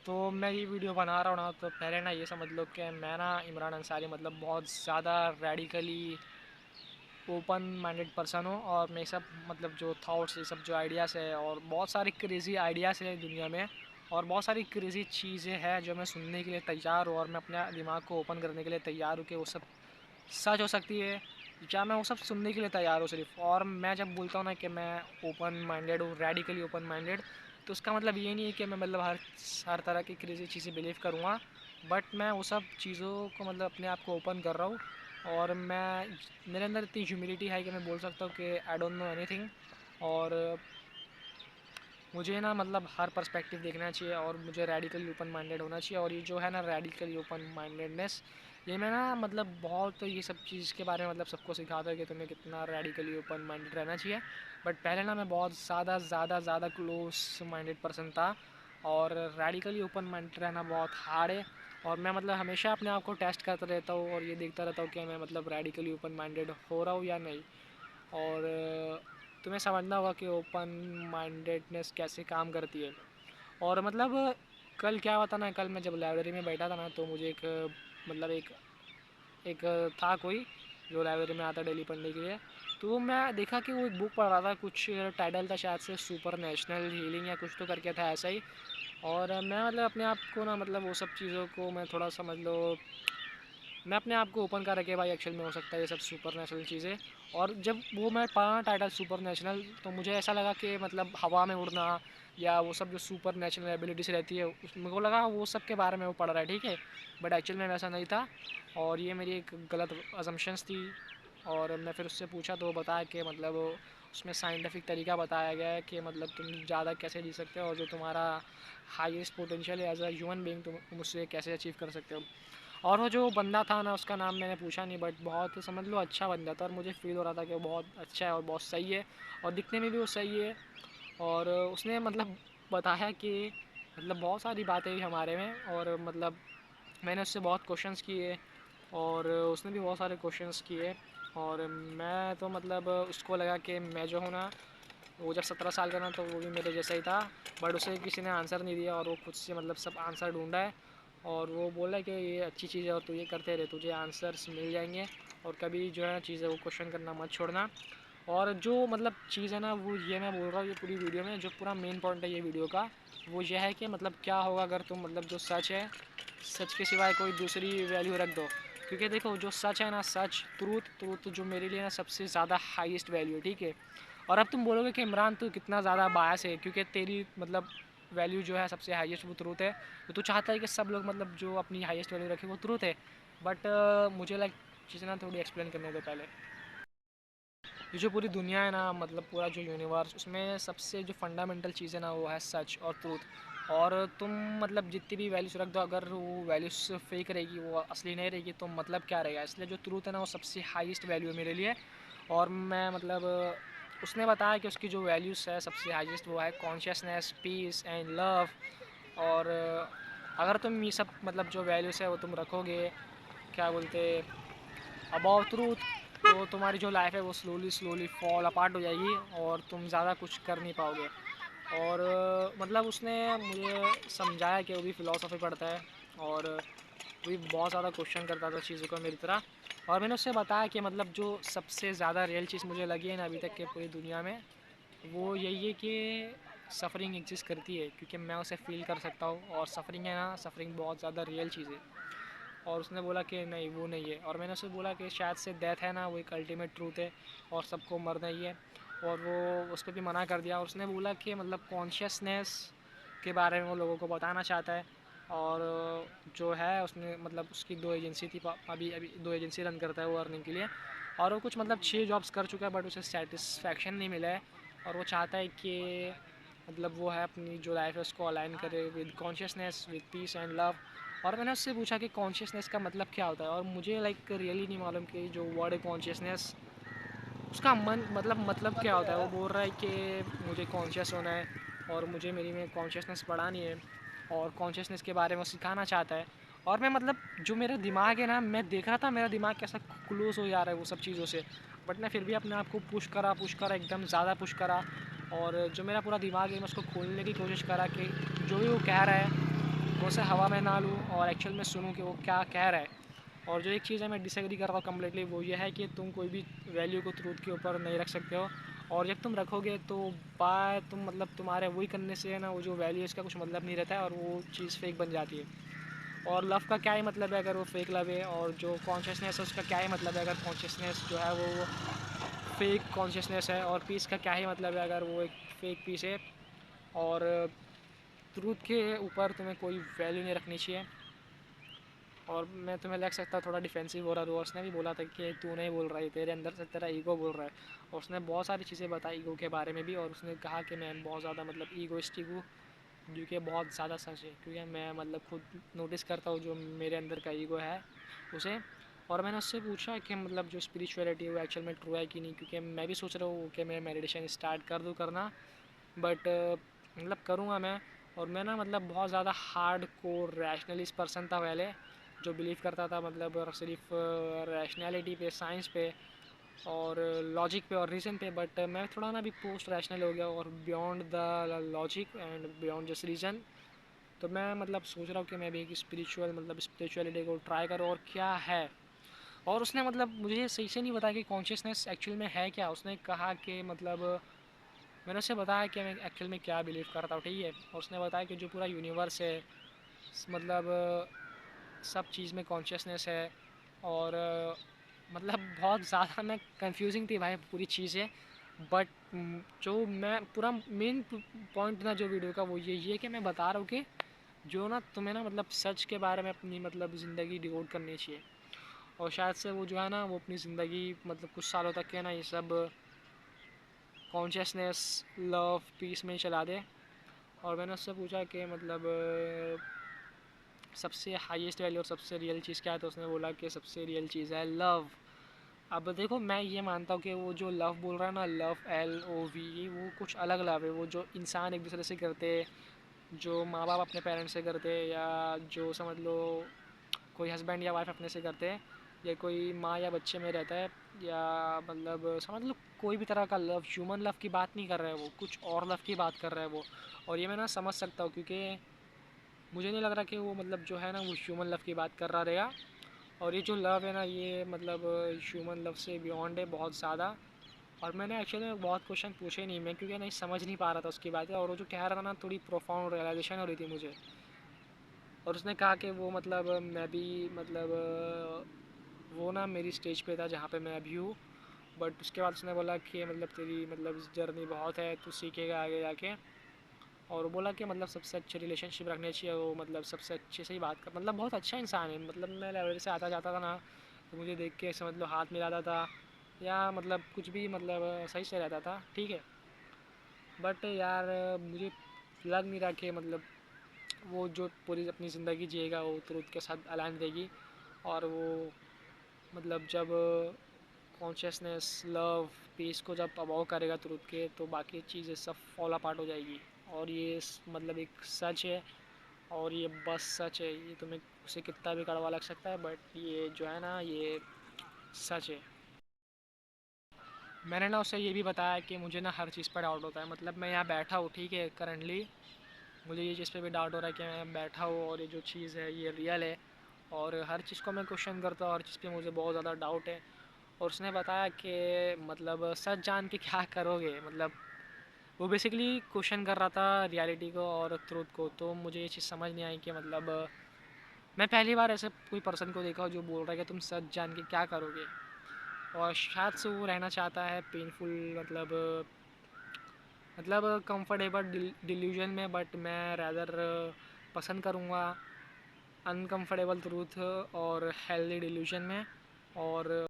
तो मैं ये वीडियो बना रहा हूँ ना, तो पहले ना ये समझ लो कि मैं ना इमरान अंसारी मतलब बहुत ज़्यादा रेडिकली ओपन माइंडेड पर्सन हूँ। और मेरे सब मतलब जो थाट्स, ये सब जो आइडियाज़ है, और बहुत सारी क्रेज़ी आइडियाज़ है दुनिया में, और बहुत सारी क्रेज़ी चीज़ें हैं जो मैं सुनने के लिए तैयार हूँ, और मैं अपने दिमाग को ओपन करने के लिए तैयार हूँ कि वो सब सच हो सकती है, क्या मैं वो सब सुनने के लिए तैयार हूँ सिर्फ। और मैं जब बोलता हूँ ना कि मैं ओपन माइंडेड हूँ, रेडिकली ओपन माइंडेड, तो उसका मतलब ये नहीं है कि मैं मतलब हर तरह की क्रेज़ी चीज़ें बिलीव करूँगा। बट मैं वो सब चीज़ों को मतलब अपने आप को ओपन कर रहा हूँ। और मैं मेरे अंदर इतनी ह्यूमिलिटी है कि मैं बोल सकता हूँ कि आई डोंट नो एनीथिंग। और मुझे ना मतलब हर पर्सपेक्टिव देखना चाहिए, और मुझे रेडिकली ओपन माइंडेड होना चाहिए। और ये जो है ना रेडिकली ओपन माइंडेडनेस, ये मैं ना मतलब बहुत ये सब चीज़ के बारे में मतलब सबको सिखाता है कि तुम्हें कितना रेडिकली ओपन माइंडेड रहना चाहिए। बट पहले ना मैं बहुत ज़्यादा ज़्यादा ज़्यादा क्लोज माइंडेड पर्सन था, और रेडिकली ओपन माइंडेड रहना बहुत हार्ड है। और मैं मतलब हमेशा अपने आप को टेस्ट करता रहता हूँ, और ये देखता रहता हूँ कि मैं मतलब रेडिकली ओपन माइंडेड हो रहा हूँ या नहीं। और तुम्हें समझना होगा कि ओपन माइंडेडनेस कैसे काम करती है। और मतलब कल क्या हुआ था ना, कल मैं जब लाइब्रेरी में बैठा था ना, तो मुझे एक मतलब एक था कोई जो लाइब्रेरी में आता डेली पढ़ने के लिए। तो मैं देखा कि वो एक बुक पढ़ रहा था, कुछ टाइटल था शायद से सुपर नेशनल हीलिंग या कुछ तो करके था ऐसा ही। और मैं मतलब अपने आप को ना मतलब वो सब चीज़ों को मैं थोड़ा समझ लो, मैं अपने आप को ओपन कर रखे भाई एक्चुअल में हो सकता है ये सब सुपर नेचुरल चीज़ें। और जब वो मैं पढ़ा टाइटल सुपर नेचुरल, तो मुझे ऐसा लगा कि मतलब हवा में उड़ना या वो सब जो सुपर नेचुरल एबिलिटीज़ रहती है, मेरे को लगा वो सब के बारे में वो पढ़ रहा है, ठीक है। बट एक्चुअल में वैसा नहीं था, और ये मेरी एक गलत असम्पशंस थी। और मैं फिर उससे पूछा तो वो बताया कि मतलब उसमें साइंटिफिक तरीका बताया गया है कि मतलब तुम ज़्यादा कैसे जी सकते हो, और जो तुम्हारा हाईएस्ट पोटेंशियल है एज अ ह्यूमन बीइंग, तुम उससे कैसे अचीव कर सकते हो। और वो जो बंदा था ना, उसका नाम मैंने पूछा नहीं, बट बहुत समझ लो अच्छा बंदा था, और मुझे फील हो रहा था कि वो बहुत अच्छा है और बहुत सही है, और दिखने में भी वो सही है। और उसने मतलब बताया कि मतलब बहुत सारी बातें हुई हमारे में, और मतलब मैंने उससे बहुत क्वेश्चंस किए, और उसने भी बहुत सारे क्वेश्चंस किए। और मैं तो मतलब उसको लगा कि मैं जो हूँ ना, वो जब 17 साल का था तो वो भी मेरे जैसा ही था। बट उसे किसी ने आंसर नहीं दिया, और वो खुद से मतलब सब आंसर ढूंढा है। और वो बोला कि ये अच्छी चीज़ है और तू ये करते रहे, तुझे आंसर्स मिल जाएंगे। और कभी जो है चीज़ है वो क्वेश्चन करना मत छोड़ना। और जो मतलब चीज़ है ना, वो ये मैं बोल रहा हूँ ये पूरी वीडियो में जो पूरा मेन पॉइंट है ये वीडियो का, वो ये है कि मतलब क्या होगा अगर तुम मतलब जो सच है, सच के सिवाय कोई दूसरी वैल्यू रख दो। क्योंकि देखो जो सच है ना, सच ट्रूथ ट्रूथ जो मेरे लिए ना सबसे ज़्यादा हाईएस्ट वैल्यू है, ठीक है। और अब तुम बोलोगे कि इमरान तू कितना ज़्यादा बायस है, क्योंकि तेरी मतलब वैल्यू जो है सबसे हाईएस्ट वो ट्रूथ है, तो तू चाहता है कि सब लोग मतलब जो अपनी हाईएस्ट वैल्यू रखे वो ट्रूथ है। बट मुझे लाइक चीज़ें ना थोड़ी एक्सप्लेन करने दो पहले। ये जो पूरी दुनिया है ना, मतलब पूरा जो यूनिवर्स, उसमें सबसे जो फंडामेंटल चीज़ है ना वो है सच और ट्रूथ। और तुम मतलब जितनी भी वैल्यूज़ रख दो, अगर वो वैल्यूज़ फेक रहेगी, वो असली नहीं रहेगी, तो मतलब क्या रहेगा। इसलिए जो ट्रूथ है ना वो सबसे हाईएस्ट वैल्यू है मेरे लिए। और मैं मतलब उसने बताया कि उसकी जो वैल्यूज़ है सबसे हाईएस्ट वो है कॉन्शियसनेस, पीस एंड लव। और अगर तुम ये सब मतलब जो वैल्यूज़ है वो तुम रखोगे, क्या बोलते, अबाउ ट्रूथ, तो तुम्हारी जो लाइफ है वो स्लोली स्लोली फॉल अपार्ट हो जाएगी, और तुम ज़्यादा कुछ कर नहीं पाओगे। और मतलब उसने मुझे समझाया कि वो भी फ़िलासफ़ी पढ़ता है, और वो भी बहुत ज़्यादा क्वेश्चन करता था चीज़ों को मेरी तरह। और मैंने उससे बताया कि मतलब जो सबसे ज़्यादा रियल चीज़ मुझे लगी है ना अभी तक के पूरी दुनिया में, वो यही है कि सफ़रिंग एग्जिस्ट करती है, क्योंकि मैं उसे फ़ील कर सकता हूँ। और सफ़रिंग है ना, सफ़रिंग बहुत ज़्यादा रियल चीज़ है। और उसने बोला कि नहीं वो नहीं है, और मैंने उससे बोला कि शायद से डेथ है ना वो एक अल्टीमेट ट्रूथ है, और सबको मरना ही है। और वो उस पर भी मना कर दिया। और उसने बोला कि मतलब कॉन्शियसनेस के बारे में वो लोगों को बताना चाहता है। और जो है उसने मतलब उसकी दो एजेंसी थी, अभी अभी दो एजेंसी रन करता है वो अर्निंग के लिए। और वो कुछ मतलब 6 जॉब्स कर चुका है, बट उसे सेटिस्फैक्शन नहीं मिला है। और वो चाहता है कि मतलब वो है अपनी जो लाइफ है उसको अलाइन करे with consciousness, with piece and love. और मैंने उससे पूछा कि कॉन्शियसनेस का मतलब क्या होता है, और मुझे लाइक रियली नहीं मालूम कि जो वर्ड है कॉन्शियसनेस, उसका मतलब क्या होता है। वो बोल रहा है कि मुझे कॉन्शियस होना है, और मुझे मेरी में कॉन्शियसनेस बढ़ानी है, और कॉन्शियसनेस के बारे में वो सिखाना चाहता है। और मैं मतलब जो मेरा दिमाग है ना, मैं देख रहा था मेरा दिमाग कैसा क्लोज हो जा रहा है वो सब चीज़ों से। बट मैं फिर भी अपने आप को पुश करा एकदम ज़्यादा पुश करा। और जो मेरा पूरा दिमाग है मैं उसको खोलने की कोशिश करा कि जो भी वो कह रहा है तो उसे हवा में ना लूँ और एक्चुअल में सुनूँ कि वो क्या कह रहा है। और जो एक चीज़ है मैं डिसएग्री कर रहा हूँ कम्प्लीटली, वो ये है कि तुम कोई भी वैल्यू को ट्रूथ के ऊपर नहीं रख सकते हो, और जब तुम रखोगे तो बाय तुम मतलब तुम्हारे वही करने से है ना, वो जो वैल्यू है इसका कुछ मतलब नहीं रहता है और वो चीज़ फेक बन जाती है। और लव का क्या ही मतलब है अगर वो फेक लव है, और जो कॉन्शियसनेस है उसका क्या ही मतलब है अगर कॉन्शियसनेस जो है वो फेक कॉन्शियसनेस है। और पीस का क्या ही मतलब है अगर वो एक फेक पीस है। और ट्रूथ के ऊपर तुम्हें कोई वैल्यू नहीं रखनी चाहिए। और मैं तुम्हें लग सकता थोड़ा डिफेंसिव हो रहा था, उसने भी बोला था कि तू नहीं बोल रहा है, तेरे अंदर से तेरा ईगो बोल रहा है। और उसने बहुत सारी चीज़ें बताई ईगो के बारे में भी, और उसने कहा कि मैं बहुत ज़्यादा मतलब ईगोइस्टिक हूँ, जो कि बहुत ज़्यादा सच है, क्योंकि मैं मतलब खुद नोटिस करता हूँ जो मेरे अंदर का ईगो है उसे। और मैंने उससे पूछा कि मतलब जो स्पिरिचुअलिटी है वो एक्चुअल में ट्रू है कि नहीं, क्योंकि मैं भी सोच रहा हूँ कि मैं मेडिटेशन स्टार्ट कर दूँ करना, बट मतलब करूँगा मैं। और मैं ना मतलब बहुत ज़्यादा हार्ड कोर रैशनलिस्ट पर्सन था पहले, जो बिलीव करता था मतलब सिर्फ रैशनैलिटी पे, साइंस पे और लॉजिक पे और रीज़न पे। बट मैं थोड़ा ना अभी पोस्ट रैशनल हो गया और beyond the logic and beyond just reason. तो मैं मतलब सोच रहा हूँ कि मैं भी एक स्पिरिचुअल मतलब स्पिरिचुअलिटी को ट्राई करूँ और क्या है। और उसने मतलब मुझे सही से नहीं बताया कि कॉन्शियसनेस एक्चुअल में है क्या। उसने कहा कि मतलब मैंने उससे बताया कि मैं एक्चुअल में क्या बिलीव करता हूँ, ठीक है। और उसने बताया कि जो पूरा यूनिवर्स है मतलब सब चीज़ में कॉन्शियसनेस है। और मतलब बहुत ज़्यादा मैं कंफ्यूजिंग थी भाई पूरी चीज़ें। बट जो मैं पूरा मेन पॉइंट ना जो वीडियो का वो ये है कि मैं बता रहा हूँ कि जो ना तुम्हें ना मतलब सच के बारे में अपनी मतलब ज़िंदगी डिवोट करनी चाहिए। और शायद से वो जो है ना वो अपनी ज़िंदगी मतलब कुछ सालों तक के ना ये सब कॉन्शियसनेस, लव, पीस में ही चला दे। और मैंने उससे पूछा कि मतलब सबसे हाईएस्ट वैल्यू और सबसे रियल चीज़ क्या है, तो उसने बोला कि सबसे रियल चीज़ है लव। अब देखो मैं ये मानता हूँ कि वो जो लव बोल रहा है ना, लव LOV, वो कुछ अलग लव है। वो जो इंसान एक दूसरे से करते, जो माँ बाप अपने पेरेंट्स से करते, या जो समझ लो कोई हस्बैंड या वाइफ अपने से करते हैं, या कोई माँ या बच्चे में रहता है, या मतलब समझ लो कोई भी तरह का लव, ह्यूमन लव की बात नहीं कर रहा है वो, कुछ और लव की बात कर रहा है वो। और ये मैं ना समझ सकता हूँ, क्योंकि मुझे नहीं लग रहा कि वो मतलब जो है ना वो ह्यूमन लव की बात कर रहा रहेगा। और ये जो लव है ना ये मतलब ह्यूमन लव से बियॉन्ड है बहुत ज़्यादा। और मैंने एक्चुअली में बहुत क्वेश्चन पूछे नहीं मैं, क्योंकि नहीं समझ नहीं पा रहा था उसकी बातें, और वो जो कह रहा था ना थोड़ी प्रोफाउंड रियलाइजेशन हो रही थी मुझे। और उसने कहा कि वो मतलब मैं भी मतलब वो ना मेरी स्टेज पे था जहाँ पे मैं अभी हूँ। बट उसके बाद उसने बोला कि मतलब तेरी मतलब जर्नी बहुत है, तू सीखेगा आगे जाके। और बोला कि मतलब सबसे अच्छे रिलेशनशिप रखने चाहिए, वो मतलब सबसे अच्छे से ही बात कर, मतलब बहुत अच्छा इंसान है। मतलब मैं लाइब्रेरी से आता जाता था ना, तो मुझे देख के समझ लो हाथ मिलाता था, या मतलब कुछ भी मतलब सही से रहता था, ठीक है। बट यार मुझे लग नहीं रहा कि मतलब वो जो पूरी अपनी ज़िंदगी जिएगा वो ट्रूथ के साथ अलाइन रहेगी। और वो मतलब जब कॉन्शियसनेस, लव, पीस को जब अबाउ करेगा ट्रूथ के, तो बाकी चीज़ें सब फॉल अपार्ट हो जाएगी। और ये मतलब एक सच है, और ये बस सच है। ये तुम्हें उसे कितना भी कड़वा लग सकता है, बट ये जो है ना ये सच है। मैंने ना उसे ये भी बताया कि मुझे ना हर चीज़ पर डाउट होता है। मतलब मैं यहाँ बैठा हूँ, ठीक है, करंटली मुझे ये चीज़ पे भी डाउट हो रहा है कि मैं बैठा हूँ और ये जो चीज़ है ये रियल है। और हर चीज़ को मैं क्वेश्चन करता हूँ, हर चीज़ पे मुझे बहुत ज़्यादा डाउट है। और उसने बताया कि मतलब सच जान के क्या करोगे, मतलब वो बेसिकली क्वेश्चन कर रहा था रियलिटी को और ट्रूथ को। तो मुझे ये चीज़ समझ नहीं आई कि मतलब मैं पहली बार ऐसे कोई पर्सन को देखा जो बोल रहा है कि तुम सच जान के क्या करोगे। और शायद से वो रहना चाहता है पेनफुल मतलब कंफर्टेबल डिल्यूजन में, बट मैं रैदर पसंद करूँगा अनकंफर्टेबल ट्रूथ और हेल्दी डिल्यूजन में। और